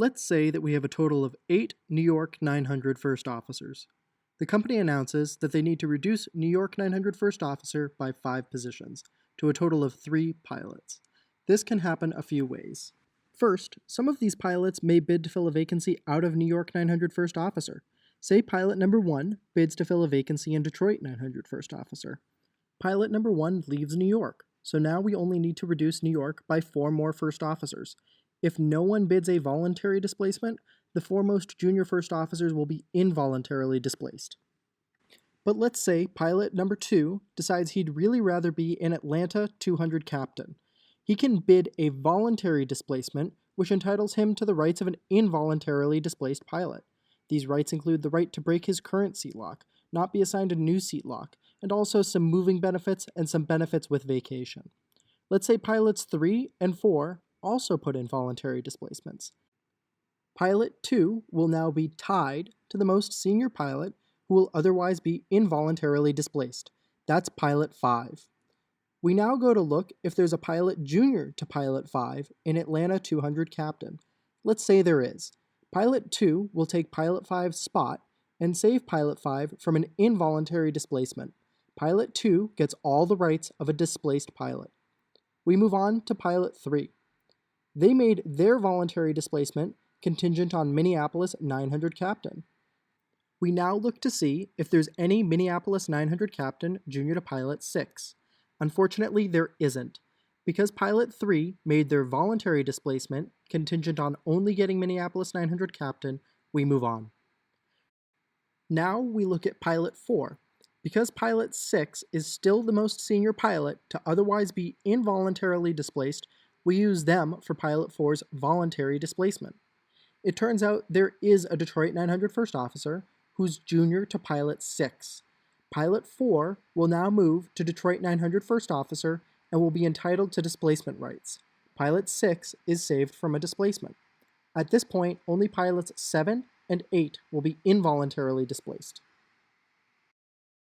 Let's say that we have a total of 8 New York 900 first officers. The company announces that they need to reduce New York 900 first officer by 5 positions, to a total of 3 pilots. This can happen a few ways. First, some of these pilots may bid to fill a vacancy out of New York 900 first officer. Say pilot number 1 bids to fill a vacancy in Detroit 900 first officer. Pilot number 1 leaves New York, so now we only need to reduce New York by 4 more first officers. If no one bids a voluntary displacement, the foremost junior first officers will be involuntarily displaced. But let's say pilot number 2 decides he'd really rather be an Atlanta 200 captain. He can bid a voluntary displacement, which entitles him to the rights of an involuntarily displaced pilot. These rights include the right to break his current seat lock, not be assigned a new seat lock, and also some moving benefits and some benefits with vacation. Let's say pilots 3 and 4 also put in voluntary displacements. Pilot 2 will now be tied to the most senior pilot who will otherwise be involuntarily displaced. That's pilot 5. We now go to look if there's a pilot junior to pilot 5 in Atlanta 200 captain. Let's say there is. Pilot 2 will take pilot 5's spot and save pilot 5 from an involuntary displacement. Pilot 2 gets all the rights of a displaced pilot. We move on to pilot 3. They made their voluntary displacement contingent on Minneapolis 900 captain. We now look to see if there's any Minneapolis 900 captain junior to pilot 6. Unfortunately, there isn't. Because pilot 3 made their voluntary displacement contingent on only getting Minneapolis 900 captain, we move on. Now we look at pilot 4. Because pilot 6 is still the most senior pilot to otherwise be involuntarily displaced, we use them for pilot 4's voluntary displacement. It turns out there is a Detroit 900 first officer who's junior to pilot 6. Pilot 4 will now move to Detroit 900 first officer and will be entitled to displacement rights. Pilot 6 is saved from a displacement. At this point, only pilots 7 and 8 will be involuntarily displaced.